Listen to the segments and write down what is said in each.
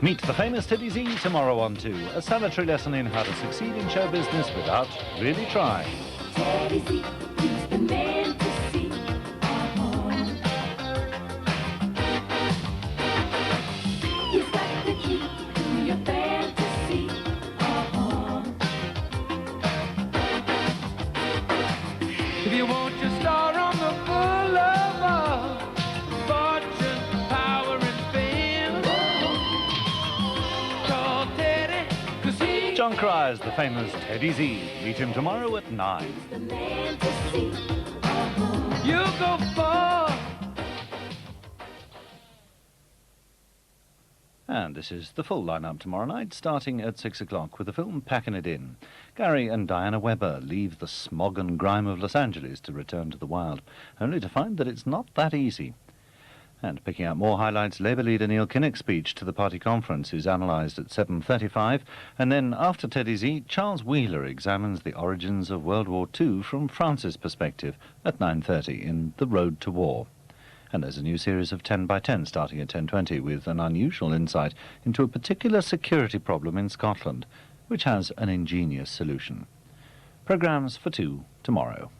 Meet the famous Teddy Z tomorrow on 2, a salutary lesson in how to succeed in show business without really trying. Teddy Z, he's the man to see. He's got the key to your fantasy. If you want your star on the boulevard, fortune, power, and fame, call Teddy, 'cause he... John Cries, the famous Teddy Z. Meet him tomorrow at 9. He's the man to see. You go far. And this is the full lineup tomorrow night, starting at 6 o'clock with the film Packing It In. Gary and Diana Webber leave the smog and grime of Los Angeles to return to the wild, only to find that it's not that easy. And picking out more highlights, Labour leader Neil Kinnock's speech to the party conference is analysed at 7:35, and then after Teddy Z, Charles Wheeler examines the origins of World War II from France's perspective at 9:30 in The Road to War. And there's a new series of 10 by 10 starting at 10:20 with an unusual insight into a particular security problem in Scotland, which has an ingenious solution. Programmes for 2 tomorrow.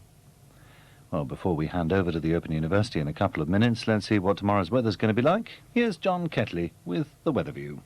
Well, before we hand over to the Open University in a couple of minutes, let's see what tomorrow's weather's going to be like. Here's John Kettley with the Weatherview.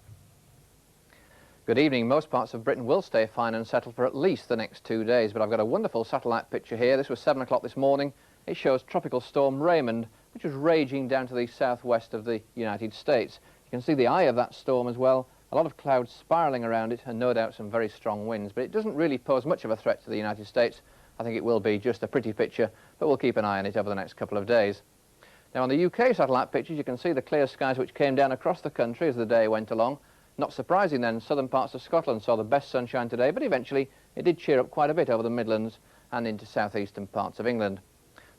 Good evening. Most parts of Britain will stay fine and settled for at least the next 2 days, but I've got a wonderful satellite picture here. This was 7 o'clock this morning. It shows Tropical Storm Raymond, which was raging down to the southwest of the United States. You can see the eye of that storm as well, a lot of clouds spiralling around it and no doubt some very strong winds, but it doesn't really pose much of a threat to the United States. I think it will be just a pretty picture, but we'll keep an eye on it over the next couple of days. Now on the UK satellite pictures you can see the clear skies which came down across the country as the day went along. Not surprising then, southern parts of Scotland saw the best sunshine today, but eventually it did cheer up quite a bit over the Midlands and into southeastern parts of England.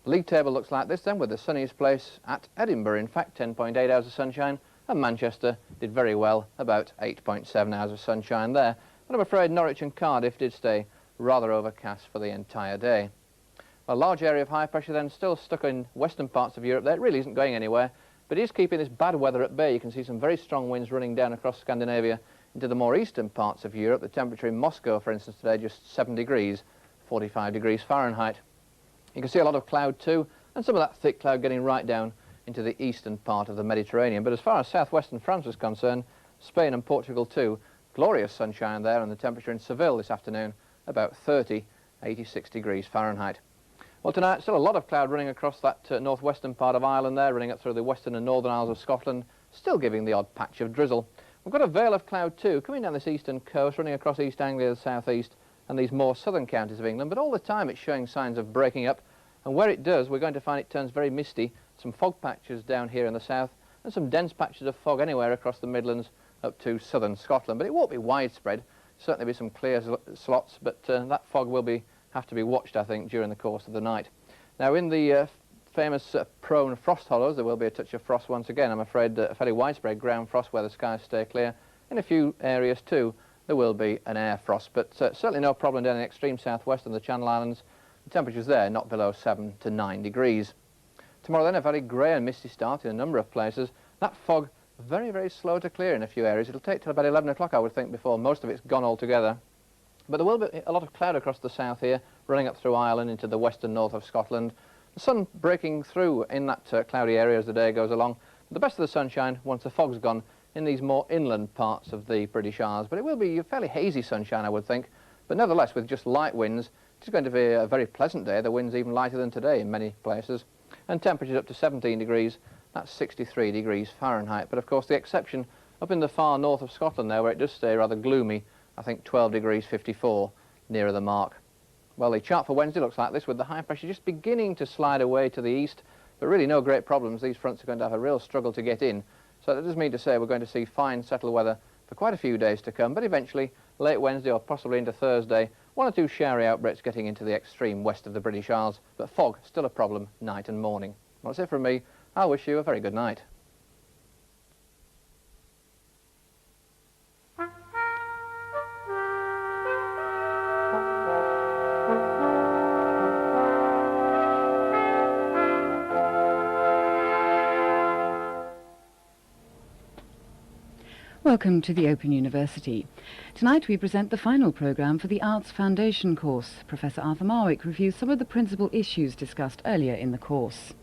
The league table looks like this then, with the sunniest place at Edinburgh, in fact 10.8 hours of sunshine, and Manchester did very well, about 8.7 hours of sunshine there. But I'm afraid Norwich and Cardiff did stay rather overcast for the entire day. A large area of high pressure then still stuck in western parts of Europe there. It really isn't going anywhere, but it is keeping this bad weather at bay. You can see some very strong winds running down across Scandinavia into the more eastern parts of Europe. The temperature in Moscow, for instance, today just 7 degrees, 45 degrees Fahrenheit. You can see a lot of cloud too, and some of that thick cloud getting right down into the eastern part of the Mediterranean. But as far as southwestern France is concerned, Spain and Portugal too, glorious sunshine there, and the temperature in Seville this afternoon about 30, 86 degrees Fahrenheit. Well, tonight still a lot of cloud running across that northwestern part of Ireland there, running up through the western and northern Isles of Scotland, still giving the odd patch of drizzle. We've got a veil of cloud too, coming down this eastern coast, running across East Anglia, the southeast, and these more southern counties of England, but all the time it's showing signs of breaking up, and where it does, we're going to find it turns very misty. Some fog patches down here in the south, and some dense patches of fog anywhere across the Midlands up to southern Scotland, but it won't be widespread. Certainly be some clear slots, but that fog will have to be watched, I think, during the course of the night. Now, in the famous prone frost hollows, there will be a touch of frost once again. I'm afraid a fairly widespread ground frost where the skies stay clear. In a few areas too, there will be an air frost, but certainly no problem down in the extreme southwest and the Channel Islands. The temperatures there not below 7 to 9 degrees. Tomorrow then, a very grey and misty start in a number of places. That fog very, very slow to clear in a few areas. It'll take till about 11 o'clock, I would think, before most of it's gone altogether. But there will be a lot of cloud across the south here, running up through Ireland into the western north of Scotland. The sun breaking through in that cloudy area as the day goes along. The best of the sunshine, once the fog's gone, in these more inland parts of the British Isles. But it will be a fairly hazy sunshine, I would think. But nevertheless, with just light winds, it's going to be a very pleasant day. The wind's even lighter than today in many places. And temperatures up to 17 degrees. That's 63 degrees Fahrenheit. But of course, the exception up in the far north of Scotland there, where it does stay rather gloomy, I think 12 degrees 54 nearer the mark. Well, the chart for Wednesday looks like this, with the high pressure just beginning to slide away to the east, but really no great problems. These fronts are going to have a real struggle to get in. So that does mean to say we're going to see fine settled weather for quite a few days to come, but eventually, late Wednesday or possibly into Thursday, one or two showery outbreaks getting into the extreme west of the British Isles, but fog still a problem night and morning. Well, that's it from me. I wish you a very good night. Welcome to the Open University. Tonight we present the final programme for the Arts Foundation course. Professor Arthur Marwick reviews some of the principal issues discussed earlier in the course.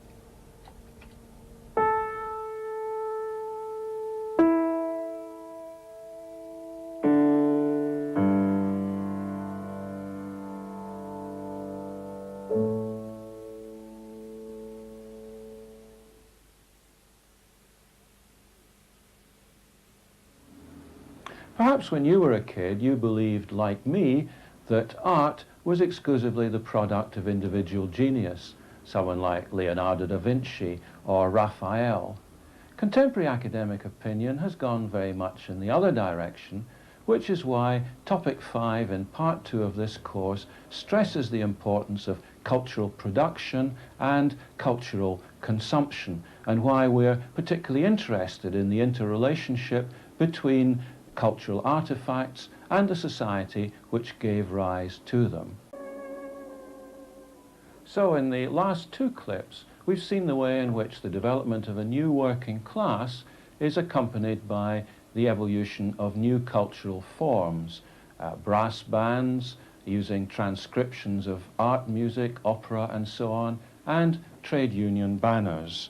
Perhaps when you were a kid, you believed, like me, that art was exclusively the product of individual genius, someone like Leonardo da Vinci or Raphael. Contemporary academic opinion has gone very much in the other direction, which is why Topic 5 in Part 2 of this course stresses the importance of cultural production and cultural consumption, and why we're particularly interested in the interrelationship between cultural artifacts and the society which gave rise to them. So in the last two clips, we've seen the way in which the development of a new working class is accompanied by the evolution of new cultural forms, brass bands using transcriptions of art music, opera and so on, and trade union banners.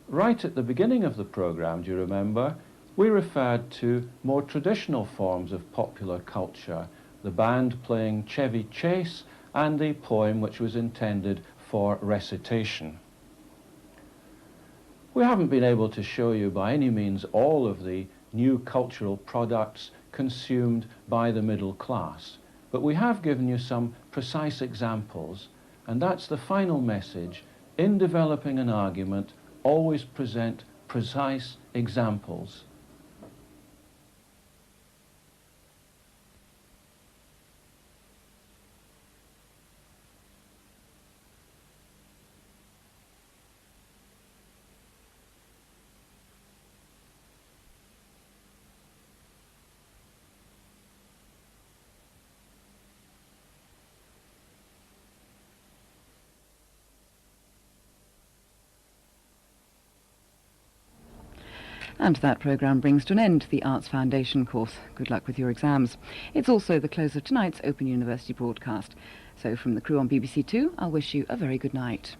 Right at the beginning of the programme, do you remember, we referred to more traditional forms of popular culture, the band playing Chevy Chase and the poem which was intended for recitation. We haven't been able to show you by any means all of the new cultural products consumed by the middle class, but we have given you some precise examples, and that's the final message. In developing an argument, always present precise examples. And that programme brings to an end the Arts Foundation course. Good luck with your exams. It's also the close of tonight's Open University broadcast. So from the crew on BBC2, I'll wish you a very good night.